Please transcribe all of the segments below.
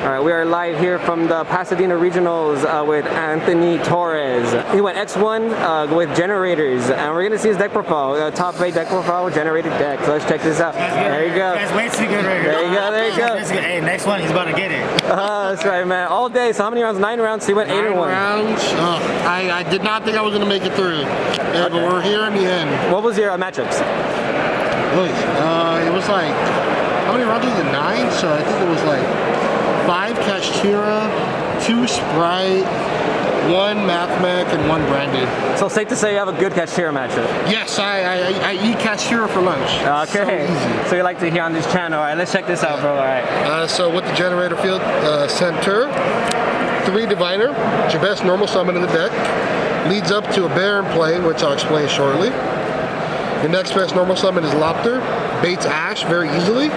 All right, we are live here from the Pasadena Regionals with Anthony Torres. He went X1 with Generators, and we're gonna see his deck profile. Top 8 deck profile, generated deck. So let's check this out. There you go. That's way too good right here. There you go, there you go. Hey, next one, he's about to get it. That's right, man. All day. So how many rounds? 9 rounds. So he went 8 and 1. 9 rounds. I did not think I was gonna make it through, but we're here in the end. What was your matchups? It was like, how many rounds was it? 9? So I think it was like 5 Kashtira, 2 Sprite, 1 Mathmech, and 1 Branded. So safe to say you have a good Kashtira matchup. Yes, I eat Kashtira for lunch. Okay. So you like to hear on this channel. All right, let's check this out, bro. All right. So with the Generator field, center, 3 Diviner, it's your best normal summon in the deck. Leads up to a Baron play, which I'll explain shortly. Your next best normal summon is Lopter, baits Ash very easily.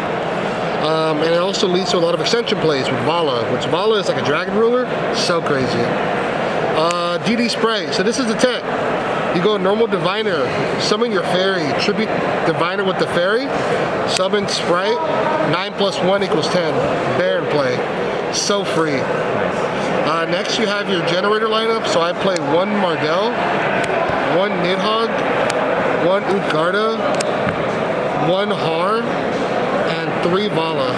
And it also leads to a lot of extension plays with Vala, which Vala is like a dragon ruler, so crazy. DD Spray, so this is the tech. You go normal Diviner, summon your fairy, tribute Diviner with the fairy, summon Sprite, 9 + 1 = 10, Baron play, so free. Next you have your Generator lineup, so I play 1 Mardell, 1 Nidhogg, 1 Utgarda, 1 Har, and 3 Vala.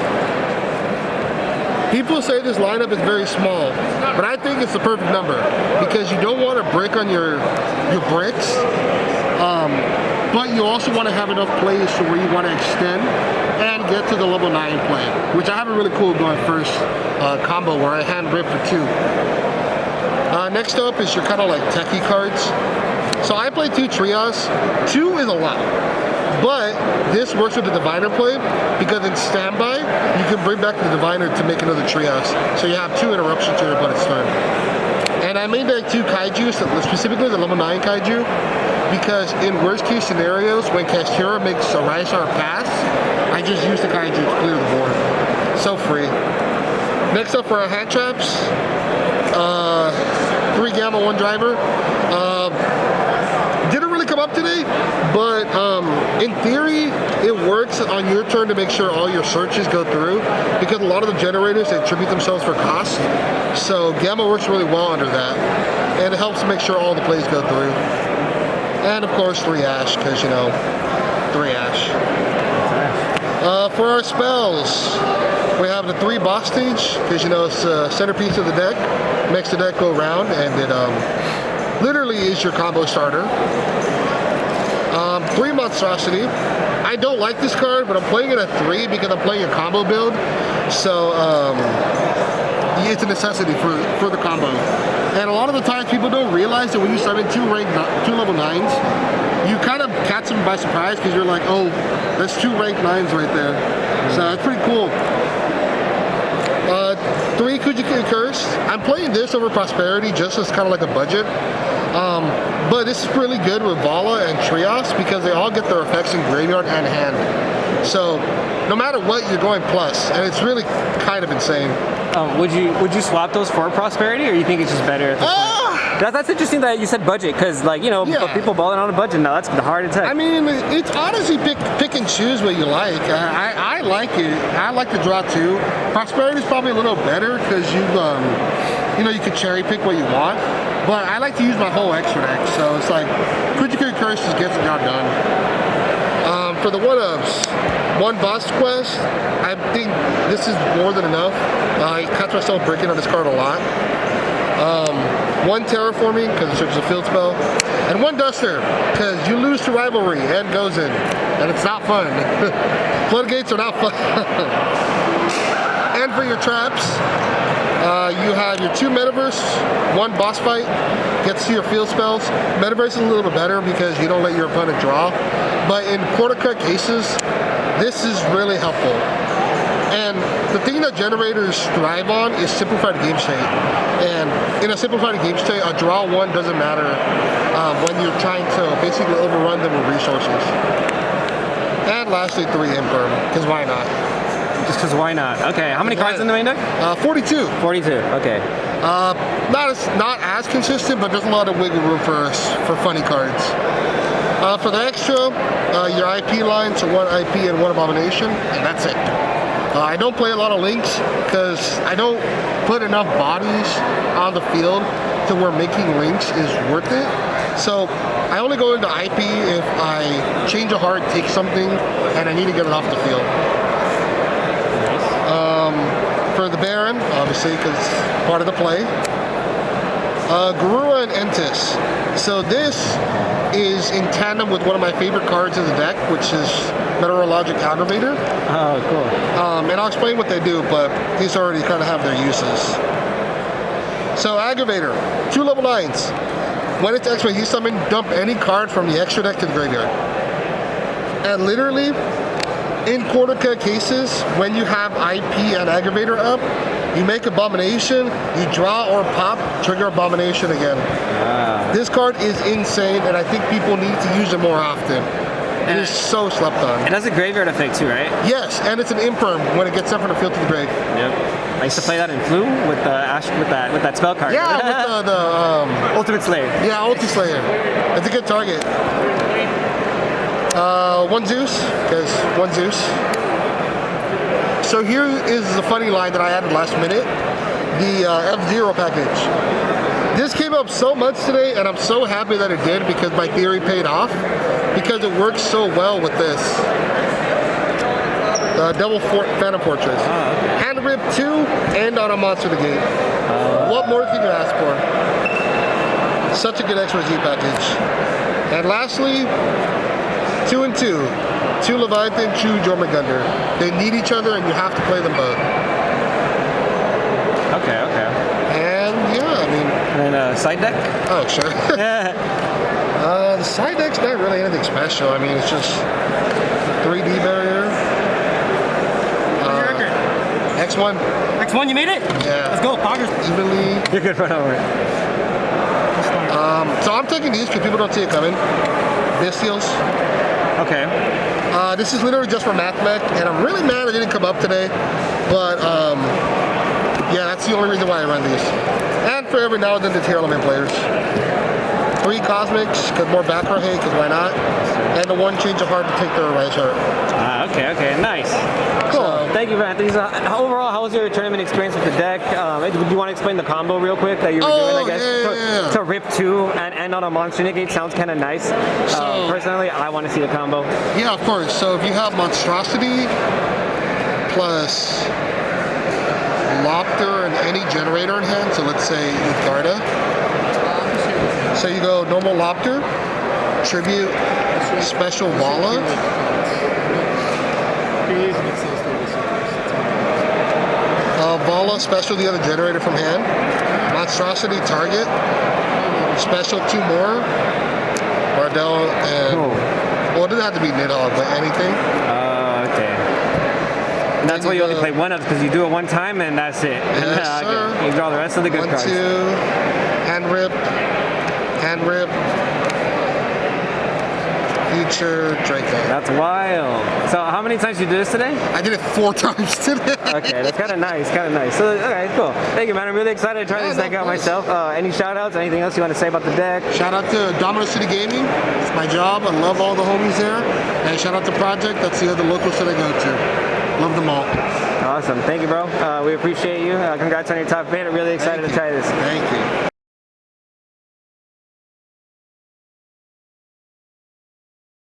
People say this lineup is very small, but I think it's the perfect number because you don't want to break on your bricks, but you also want to have enough plays to where you want to extend and get to the level 9 play, which I have a really cool going first combo where I hand rip for 2. Next up is your kind of like techie cards. So I play 2 Trios. 2 is a lot. But this works with the Diviner play because in standby, you can bring back the Diviner to make another Trios. So you have 2 interruptions to your opponent's turn. And I made like 2 Kaiju, specifically the level 9 Kaiju, because in worst case scenarios, when Kashtira makes a Rysar pass, I just use the Kaiju to clear the board. So free. Next up for our hand traps, 3 Gamma, 1 Driver. Didn't really come up today, but in theory, it works on your turn to make sure all your searches go through, because a lot of the generators, they attribute themselves for cost. So Gamma works really well under that, and it helps make sure all the plays go through. And of course, 3 Ash, because, you know, 3 Ash. For our spells, we have the 3 Boss Stage, because, you know, it's the centerpiece of the deck. Makes the deck go round, and it literally is your combo starter. 3 Monstrosity. I don't like this card, but I'm playing it at 3 because I'm playing a combo build. So it's a necessity for the combo. And a lot of the times people don't realize that when you summon 2 level 9s, you kind of catch them by surprise because you're like, oh, that's 2 rank 9s right there. So it's pretty cool. 3 Kujiki Curse. I'm playing this over Prosperity just as kind of like a budget. But this is really good with Vala and Trios because they all get their effects in graveyard and hand. So no matter what, you're going plus, and it's really kind of insane. Would you swap those for Prosperity, or you think it's just better at this point? That's interesting that you said budget, because, like, you know, people balling on a budget now. That's the hard attack. I mean, it's honestly pick and choose what you like. I like it. I like to draw 2. Prosperity is probably a little better because you know, you can cherry pick what you want. But I like to use my whole extra deck, so it's like Kujiki Curse just gets the job done. For the 1-ups, 1 Boss Quest. I think this is more than enough. I catch myself breaking on this card a lot. 1 Terraforming, because it serves as a field spell. And 1 Duster, because you lose to Rivalry and goes in. And it's not fun. Floodgates are not fun. And for your traps, you have your 2 Metaverse, 1 Boss Fight, gets to your field spells. Metaverse is a little bit better because you don't let your opponent draw. But in quarter cut cases, this is really helpful. And the thing that generators strive on is simplified game state. And in a simplified game state, a draw 1 doesn't matter when you're trying to basically overrun them with resources. And lastly, 3 Imperm, because why not? Just because why not? Okay, how many cards in the main deck? 42. 42, okay. Not as consistent, but there's a lot of wiggle room for funny cards. For the extra, your IP line, so 1 IP and 1 Abomination, and that's it. I don't play a lot of links because I don't put enough bodies on the field to where making links is worth it. So I only go into IP if I change a heart, take something, and I need to get it off the field. For the Baron, obviously, because part of the play. Garura and Entis. So this is in tandem with one of my favorite cards in the deck, which is Meteorologic Aggravator. Oh, cool. And I'll explain what they do, but these already kind of have their uses. So Aggravator, 2 level 9s. When it's X-Ray, he summon, dump any card from the extra deck to the graveyard. And literally, in quarter-cut cases, when you have IP and Aggravator up, you make Abomination, you draw or pop, trigger Abomination again. This card is insane, and I think people need to use it more often. It is so slept on. It has a graveyard effect too, right? Yes, and it's an imperm when it gets sent from the field to the grave. Yep. I used to play that in Flu with that spell card. Yeah, with the Ultimate Slayer. yeah, Ulti Slayer. It's a good target. 1 Zeus, because 1 Zeus. So here is the funny line that I added last minute. The F-Zero package. This came up so much today, and I'm so happy that it did because my theory paid off. Because it works so well with this. Double Phantom Fortress. Okay. Hand Rip 2 and on a Monster Negate. What more can you ask for? Such a good XYZ package. And lastly, 2 and 2. 2 Leviathan, 2 Jormungandr. They need each other and you have to play them both. Okay, okay. And yeah, I mean... And then side deck? Oh, sure. Yeah. The side deck's not really anything special. I mean, it's just 3D barrier. What's your record? X1. X1, you made it? Yeah. Let's go, Poggers. Evenly. You could run over it. So I'm taking these because people don't see it coming. Bestials. Okay. This is literally just for Math Mech, and I'm really mad it didn't come up today. But yeah, that's the only reason why I run these. And for every now and then the Tier Element players. 3 Cosmics, because more back row hate, because why not? And the 1 change of heart to take their right heart. Okay, okay, nice. Cool. So, thank you, Anthony. So, overall, how was your tournament experience with the deck? Do you want to explain the combo real quick that you were doing, I guess? Yeah. To Rip 2 and end on a Monster Negate sounds kind of nice. Personally, I want to see the combo. Yeah, of course. So if you have Monstrosity plus Lopter and any Generator in hand, so let's say Utgarda. So you go normal Lopter, Tribute, Special Walla. Vala, special the other Generator from hand. Monstrosity, target. Special 2 more. Bardell and... Well, it doesn't have to be Nidhogg, but anything. Okay. And that's why you only play one of, because you do it one time and that's it. Yes, sir. You draw the rest of the good 1, cards. 2, Hand Rip, Hand Rip, Future Draco. That's wild. So how many times you did this today? I did it 4 times today. Okay, that's kind of nice, kind of nice. So, okay, cool. Thank you, man. I'm really excited to try this deck out myself. Any shout-outs? Anything else you want to say about the deck? Shout out to Domino City Gaming. It's my job. I love all the homies there. And shout out to Project. That's the other locals that I go to. Love them all. Awesome. Thank you, bro. We appreciate you. Congrats on your top 8. I'm really excited to try this. Thank you.